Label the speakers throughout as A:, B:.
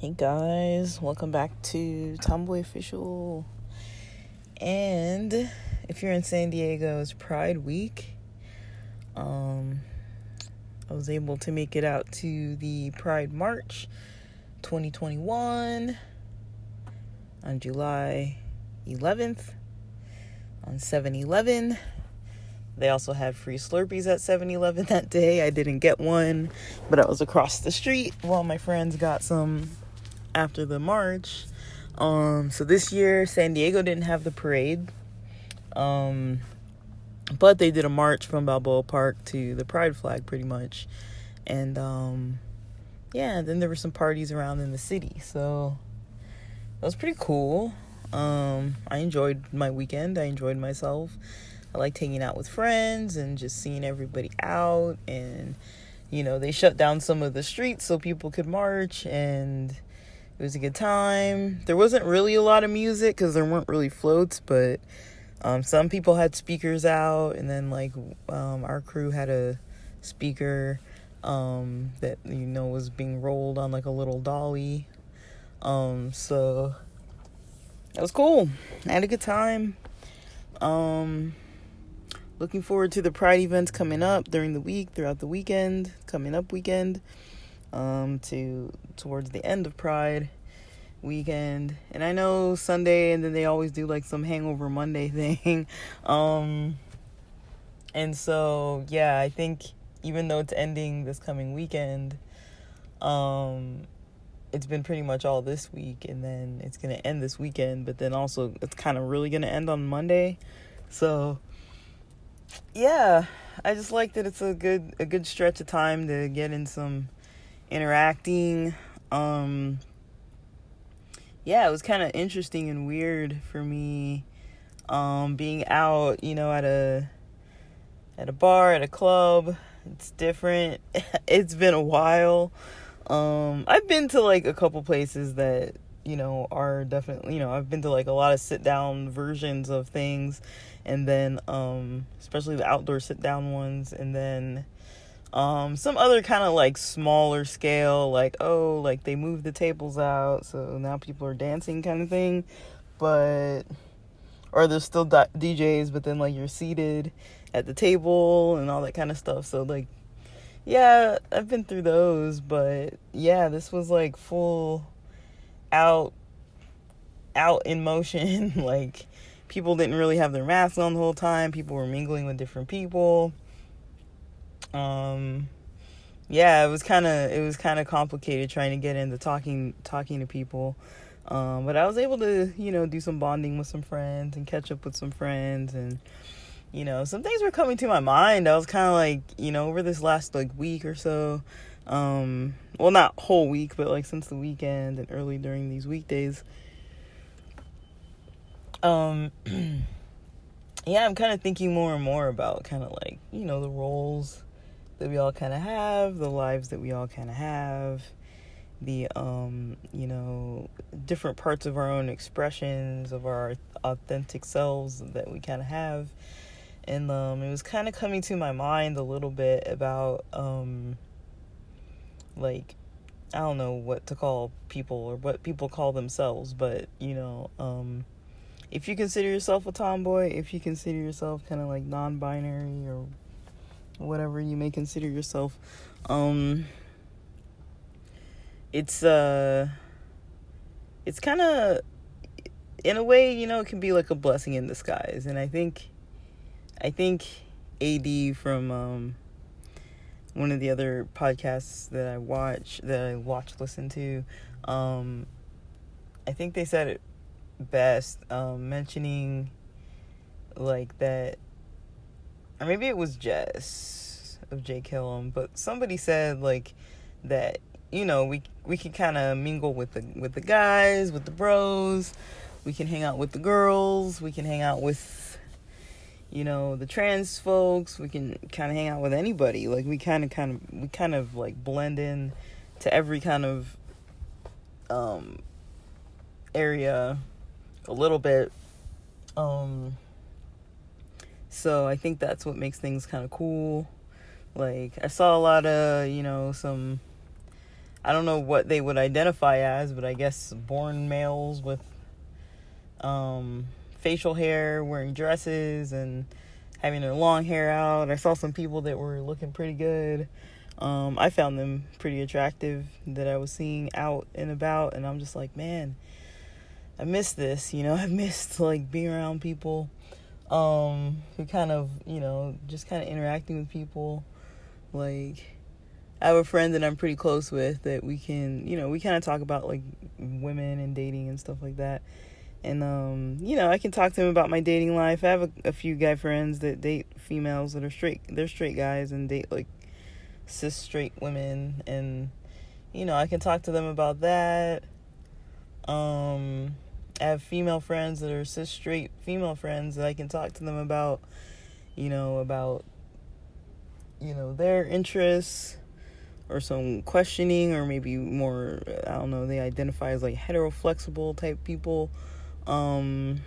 A: Hey guys, welcome back to Tomboy Official. And if you're in San Diego, it's Pride Week. I was able to make it out to the Pride March 2021 on July 11th on 7-Eleven. They also had free Slurpees at 7-Eleven that day. I didn't get one, but I was across the street while my friends got some after the march. So this year San Diego didn't have the parade, but they did a march from Balboa Park to the Pride flag pretty much. And then there were some parties around in the city, so that was pretty cool. I enjoyed my weekend. I enjoyed myself. I liked hanging out with friends and just seeing everybody out. And they shut down some of the streets so people could march, and it was a good time. There wasn't really a lot of music because there weren't really floats, but some people had speakers out, and then our crew had a speaker that was being rolled on like a little dolly. So that was cool. I had a good time. Looking forward to the Pride events coming up during the week, throughout the weekend, coming up weekend, towards the end of Pride weekend. And I know Sunday, and then they always do like some Hangover Monday thing. And so, yeah, I think even though it's ending this coming weekend, it's been pretty much all this week, and then it's going to end this weekend, but then also it's kind of really going to end on Monday. So yeah, I just like that it's a good stretch of time to get in some interacting. It was kind of interesting and weird for me, being out, at a bar, at a club. It's different. It's been a while. I've been to like a couple places that, are definitely, I've been to like a lot of sit down versions of things, and then, especially the outdoor sit down ones, and then, some other kind of like smaller scale, like they moved the tables out, so now people are dancing kind of thing, or there's still DJs, but then like you're seated at the table and all that kind of stuff. So like, yeah, I've been through those, but yeah, this was like full out in motion. Like, people didn't really have their masks on the whole time. People were mingling with different people. It was kind of complicated trying to get into talking to people. But I was able to, do some bonding with some friends and catch up with some friends, and some things were coming to my mind. I was kind of like, over this last like week or so, well, not whole week, but like since the weekend and early during these weekdays, I'm kind of thinking more and more about kind of like, the roles that we all kind of have, the lives that we all kind of have, the, different parts of our own expressions of our authentic selves that we kind of have. And it was kind of coming to my mind a little bit about, like, I don't know what to call people or what people call themselves, but, if you consider yourself a tomboy, if you consider yourself kind of like non-binary or whatever you may consider yourself, it's kind of, in a way, it can be like a blessing in disguise. And I think AD from one of the other podcasts that I listen to, I think they said it best, mentioning like that, or maybe it was Jess of J. Killam, but somebody said like that, we can kind of mingle with the guys, with the bros, we can hang out with the girls, we can hang out with the trans folks, we can kind of hang out with anybody. Like, we kind of like blend in to every kind of area a little bit. So I think that's what makes things kind of cool. Like, I saw a lot of, some I don't know what they would identify as, but I guess born males with facial hair, wearing dresses and having their long hair out. I saw some people that were looking pretty good. I found them pretty attractive that I was seeing out and about, and I'm just like, man, I miss this, I've missed like being around people who kind of, just kind of interacting with people. Like, I have a friend that I'm pretty close with that we can, we kind of talk about like women and dating and stuff like that. And, I can talk to him about my dating life. I have a few guy friends that date females that are straight. They're straight guys and date, like, cis straight women. And, I can talk to them about that. I have female friends that are cis straight female friends that I can talk to them about, their interests or some questioning, or maybe more, I don't know, they identify as, like, hetero-flexible type people. And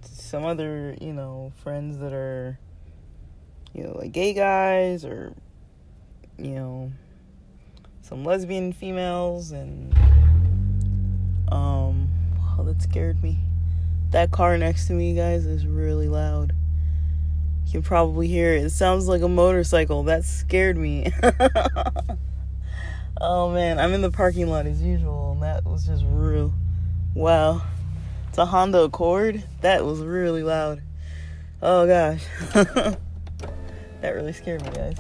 A: some other, friends that are, like gay guys, or, some lesbian females, and, oh, that scared me. That car next to me, guys, is really loud. You can probably hear it. It sounds like a motorcycle. That scared me. Oh man, I'm in the parking lot as usual, and that was just real. Wow. It's a Honda Accord. That was really loud. Oh gosh. That really scared me, guys.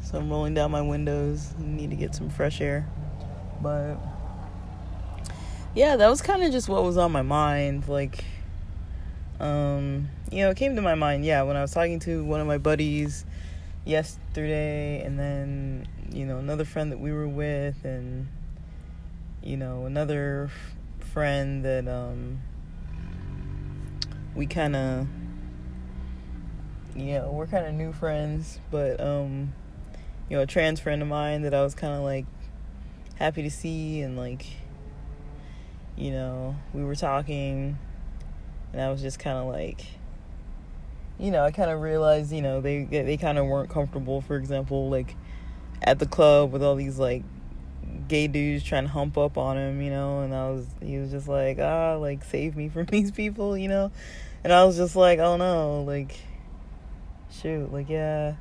A: So I'm rolling down my windows. I need to get some fresh air. But yeah, that was kind of just what was on my mind. Like, it came to my mind, when I was talking to one of my buddies yesterday, and then another friend that we were with, and another friend that we kind of we're kind of new friends, but a trans friend of mine that I was kind of like happy to see, and like we were talking, and I was just kind of like, I kind of realized, they kind of weren't comfortable, for example, like, at the club with all these, like, gay dudes trying to hump up on him, and he was just like, like, save me from these people, and I was just like, oh no, like, shoot, like, yeah,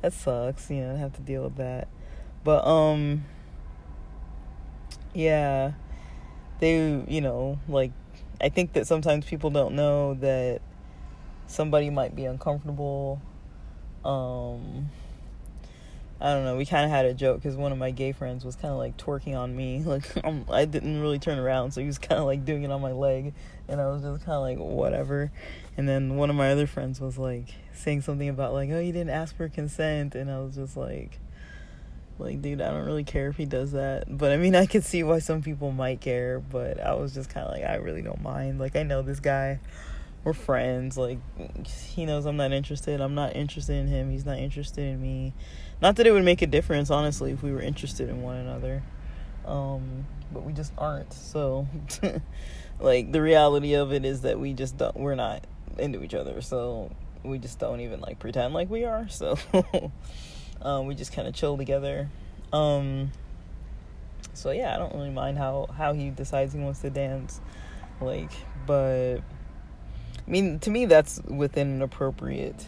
A: that sucks, I have to deal with that, but, yeah, they, like, I think that sometimes people don't know that somebody might be uncomfortable. I don't know, we kind of had a joke, because one of my gay friends was kind of like twerking on me, like, I didn't really turn around, so he was kind of like doing it on my leg, and I was just kind of like, whatever. And then one of my other friends was like saying something about like, oh, you didn't ask for consent, and I was just like, dude, I don't really care if he does that, but I mean, I could see why some people might care, but I was just kind of like, I really don't mind, like, I know this guy, we're friends, like, he knows I'm not interested, I'm not interested in him, he's not interested in me. Not that it would make a difference, honestly, if we were interested in one another, but we just aren't, so, like, the reality of it is that we're not into each other, so we just don't even, like, pretend like we are, so, we just kind of chill together, so, yeah, I don't really mind how he decides he wants to dance, like, but I mean, to me, that's within an appropriate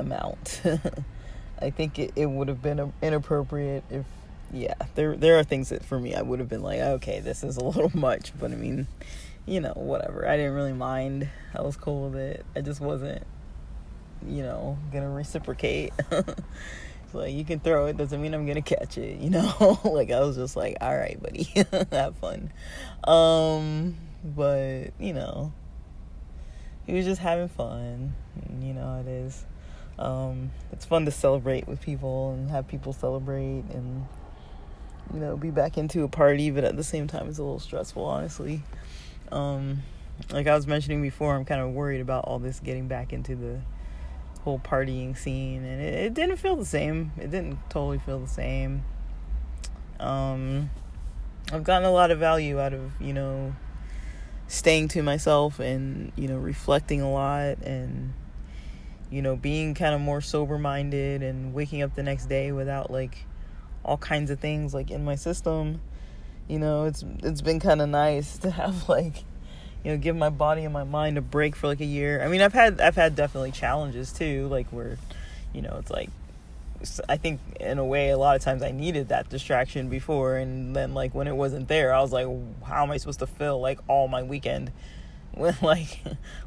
A: amount. I think it would have been inappropriate if, there are things that for me I would have been like, okay, this is a little much, but I mean, whatever. I didn't really mind. I was cool with it. I just wasn't, gonna reciprocate. Like, you can throw it, doesn't mean I'm gonna catch it, like, I was just like, all right, buddy, have fun, but, he was just having fun, and, how it is, it's fun to celebrate with people, and have people celebrate, and, be back into a party, but at the same time, it's a little stressful, honestly, like I was mentioning before, I'm kind of worried about all this getting back into the whole partying scene, and it didn't feel the same. It didn't totally feel the same. I've gotten a lot of value out of, staying to myself and, reflecting a lot and, being kind of more sober minded and waking up the next day without like all kinds of things like in my system. It's been kind of nice to have like, give my body and my mind a break for like a year. I mean, I've had definitely challenges too, like where, it's like, I think in a way a lot of times I needed that distraction before, and then like when it wasn't there, I was like, how am I supposed to fill like all my weekend when like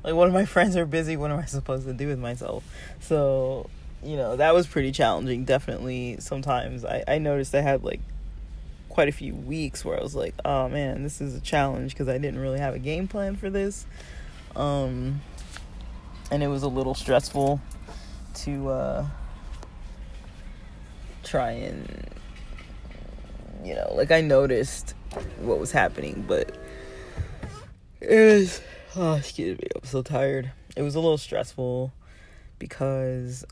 A: one of my friends are busy? What am I supposed to do with myself? So that was pretty challenging. Definitely sometimes I noticed I had like quite a few weeks where I was like, oh man, this is a challenge because I didn't really have a game plan for this, and it was a little stressful to try and like I noticed what was happening, but it was excuse me, I'm so tired. It was a little stressful because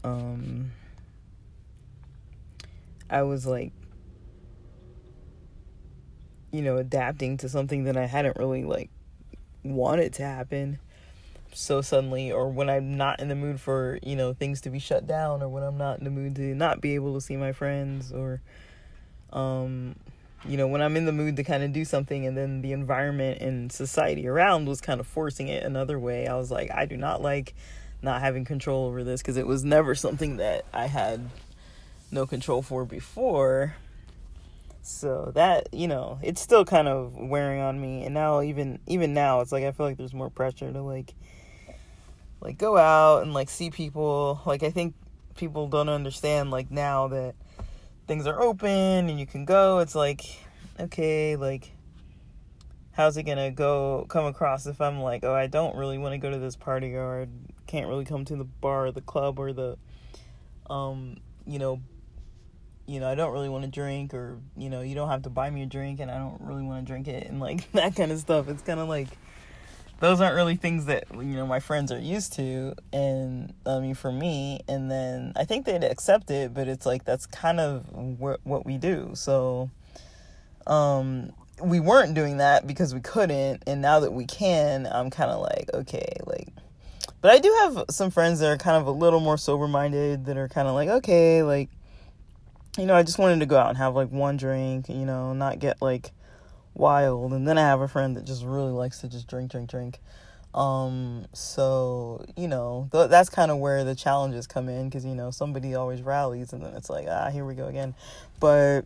A: I was like adapting to something that I hadn't really like wanted to happen so suddenly, or when I'm not in the mood for things to be shut down, or when I'm not in the mood to not be able to see my friends, or when I'm in the mood to kind of do something and then the environment and society around was kind of forcing it another way. I was like, I do not like not having control over this, because it was never something that I had no control for before. So that, it's still kind of wearing on me. And now even now, it's like I feel like there's more pressure to like go out and like see people. Like I think people don't understand like now that things are open and you can go. It's like, okay, like how's it gonna come across if I'm like, oh, I don't really want to go to this party, or I can't really come to the bar or the club or the I don't really want to drink, or you don't have to buy me a drink and I don't really want to drink it, and like that kind of stuff. It's kind of like those aren't really things that my friends are used to, and I mean for me, and then I think they'd accept it, but it's like that's kind of what we do. So we weren't doing that because we couldn't, and now that we can, I'm kind of like, okay, like, but I do have some friends that are kind of a little more sober minded, that are kind of like, okay, like, I just wanted to go out and have like one drink, not get like wild. And then I have a friend that just really likes to just drink. So, that's kind of where the challenges come in, because, somebody always rallies, and then it's like, here we go again. But,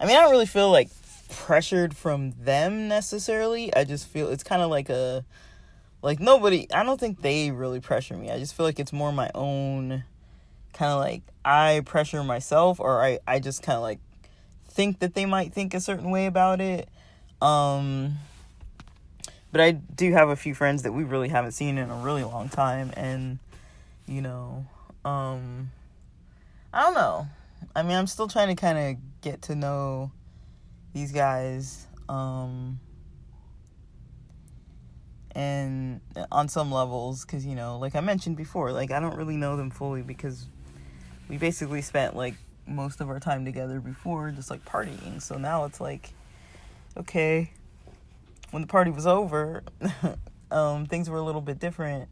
A: I mean, I don't really feel like pressured from them necessarily. I just feel it's kind of like nobody, I don't think they really pressure me. I just feel like it's more my own kind of like, I pressure myself, or I just kind of like think that they might think a certain way about it. But I do have a few friends that we really haven't seen in a really long time, and I don't know. I mean, I'm still trying to kind of get to know these guys, and on some levels, because like I mentioned before, like I don't really know them fully, because we basically spent like most of our time together before just like partying. So now it's like, okay, when the party was over, things were a little bit different,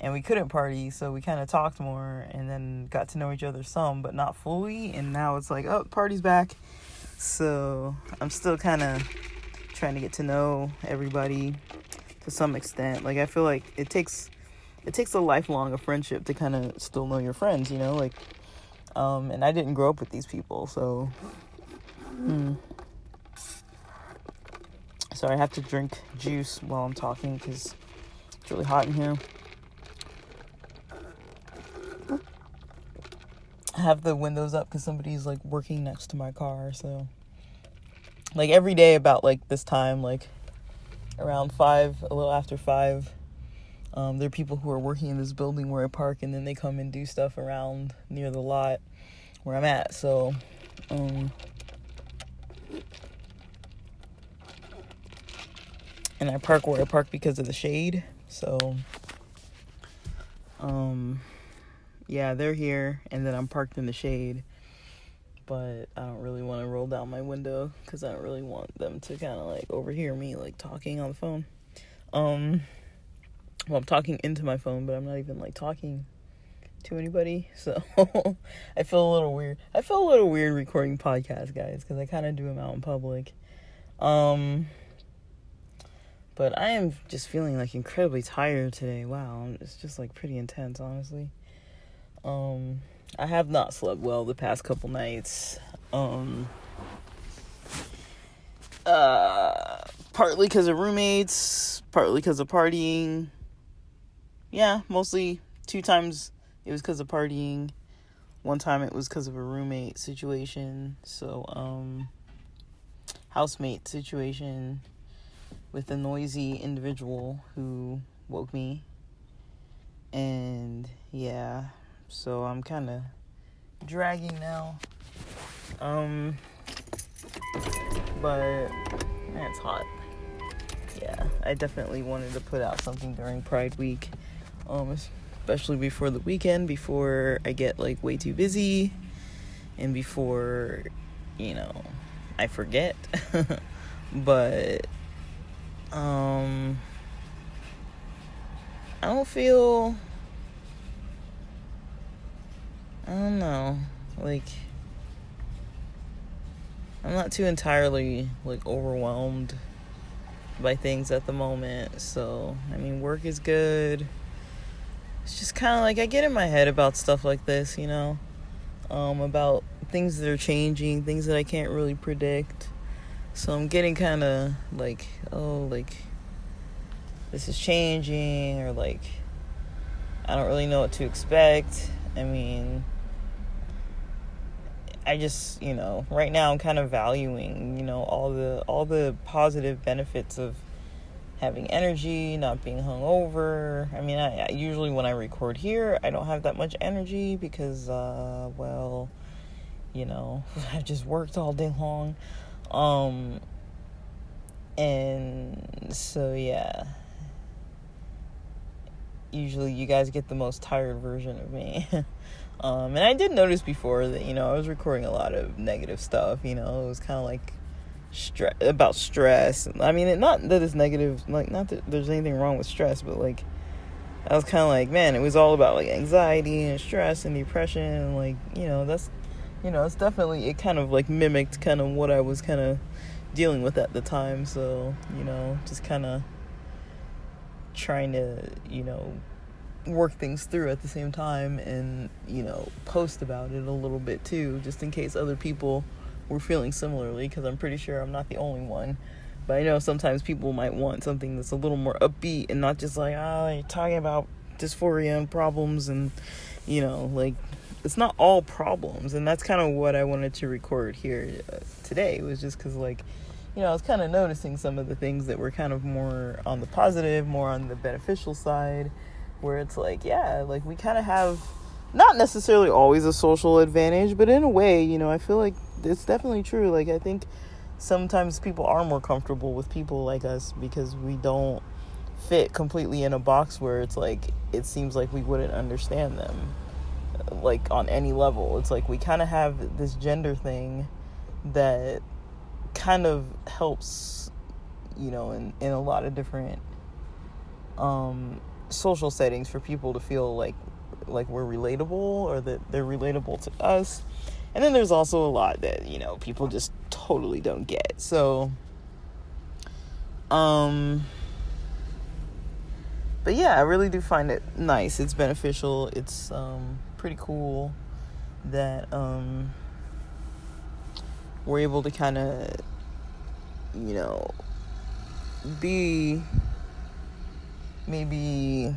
A: and we couldn't party, so we kind of talked more and then got to know each other some, but not fully. And now it's like, oh, party's back. So I'm still kind of trying to get to know everybody to some extent. Like I feel like it takes a lifelong of friendship to kind of still know your friends, like, and I didn't grow up with these people, so, Sorry, I have to drink juice while I'm talking, because it's really hot in here. I have the windows up because somebody's, like, working next to my car, so, like, every day about, like, this time, like, around 5, a little after 5, there are people who are working in this building where I park, and then they come and do stuff around near the lot where I'm at. So, and I park where I park because of the shade. So, yeah, they're here, and then I'm parked in the shade. But I don't really want to roll down my window because I don't really want them to kind of like overhear me like talking on the phone. Well, I'm talking into my phone, but I'm not even like talking to anybody, so I feel a little weird. I feel a little weird recording podcasts, guys, because I kind of do them out in public. But I am just feeling like incredibly tired today. Wow, it's just like pretty intense, honestly. I have not slept well the past couple nights. Partly because of roommates, partly because of partying. Yeah, mostly 2 times it was because of partying. 1 time it was because of a roommate situation. So, housemate situation with a noisy individual who woke me. And yeah, so I'm kind of dragging now. But man, it's hot. Yeah, I definitely wanted to put out something during Pride Week. Especially before the weekend, before I get like way too busy and before, I forget. But I don't know, like, I'm not too entirely, like, overwhelmed by things at the moment. So, I mean, work is good. It's just kind of like I get in my head about stuff like this, about things that are changing, things that I can't really predict. So I'm getting kind of like, oh, like, this is changing, or like, I don't really know what to expect. I mean, I just, right now I'm kind of valuing, all the positive benefits of having energy, not being hungover. I mean, I usually when I record here, I don't have that much energy because, I've just worked all day long. And so, yeah. Usually you guys get the most tired version of me. And I did notice before that, I was recording a lot of negative stuff, it was kind of like about stress. I mean, not that it's negative, like, not that there's anything wrong with stress, but like, I was kind of like, man, it was all about like anxiety and stress and depression, and like, that's, it's definitely, it kind of like mimicked kind of what I was kind of dealing with at the time. So, just kind of trying to, work things through at the same time, and, post about it a little bit too, just in case other people were feeling similarly, because I'm pretty sure I'm not the only one. But I know sometimes people might want something that's a little more upbeat and not just like, you're talking about dysphoria and problems, and, like, it's not all problems. And that's kind of what I wanted to record here today, was just because, like, I was kind of noticing some of the things that were kind of more on the positive, more on the beneficial side, where it's like, yeah, like, we kind of have not necessarily always a social advantage, but in a way, I feel like it's definitely true. Like, I think sometimes people are more comfortable with people like us because we don't fit completely in a box where it's like, it seems like we wouldn't understand them, like, on any level. It's like we kind of have this gender thing that kind of helps, in a lot of different social settings for people to feel like we're relatable, or that they're relatable to us. And then there's also a lot that, people just totally don't get. So, but yeah, I really do find it nice. It's beneficial. It's pretty cool that we're able to kind of, be, maybe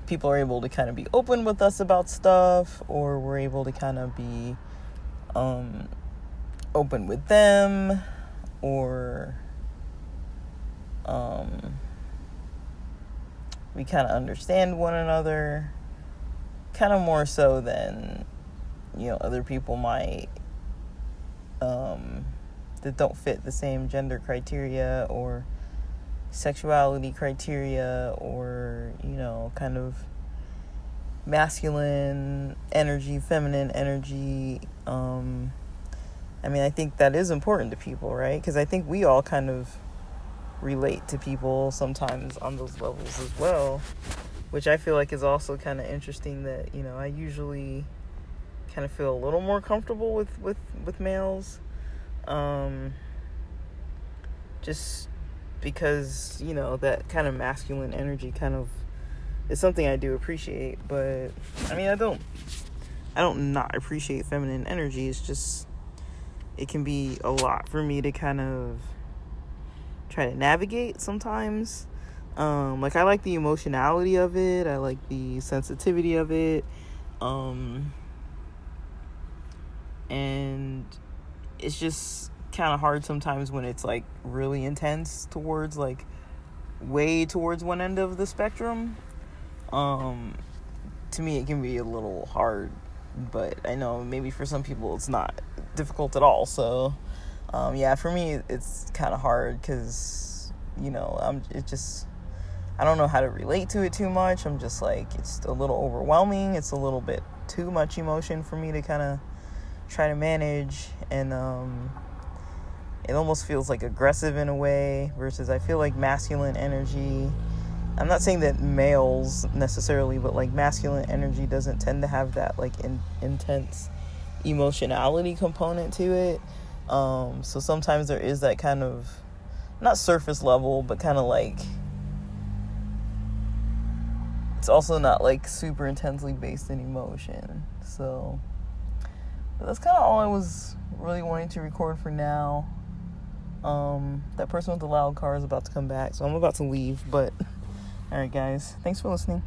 A: people are able to kind of be open with us about stuff, or we're able to kind of be open with them, or we kind of understand one another kind of more so than, other people might, that don't fit the same gender criteria or sexuality criteria, or, kind of masculine energy, feminine energy. I mean, I think that is important to people, right? Because I think we all kind of relate to people sometimes on those levels as well, which I feel like is also kind of interesting that, you know, I usually kind of feel a little more comfortable with males, just because, you know, that kind of masculine energy kind of is something I do appreciate. But I mean, I don't not appreciate feminine energy. It's just, it can be a lot for me to kind of try to navigate sometimes. Like, I like the emotionality of it, I like the sensitivity of it, and it's just kind of hard sometimes when it's like really intense towards, like, way towards one end of the spectrum. To me it can be a little hard, but I know maybe for some people it's not difficult at all. So yeah, for me it's kind of hard because, you know, I don't know how to relate to it too much. I'm just like, it's a little overwhelming. It's a little bit too much emotion for me to kind of try to manage. And it almost feels like aggressive in a way, versus I feel like masculine energy, I'm not saying that males necessarily, but like masculine energy doesn't tend to have that like intense emotionality component to it. So sometimes there is that kind of, not surface level, but kind of like, it's also not like super intensely based in emotion. So but that's kind of all I was really wanting to record for now. That person with the loud car is about to come back, so I'm about to leave. But alright guys, thanks for listening.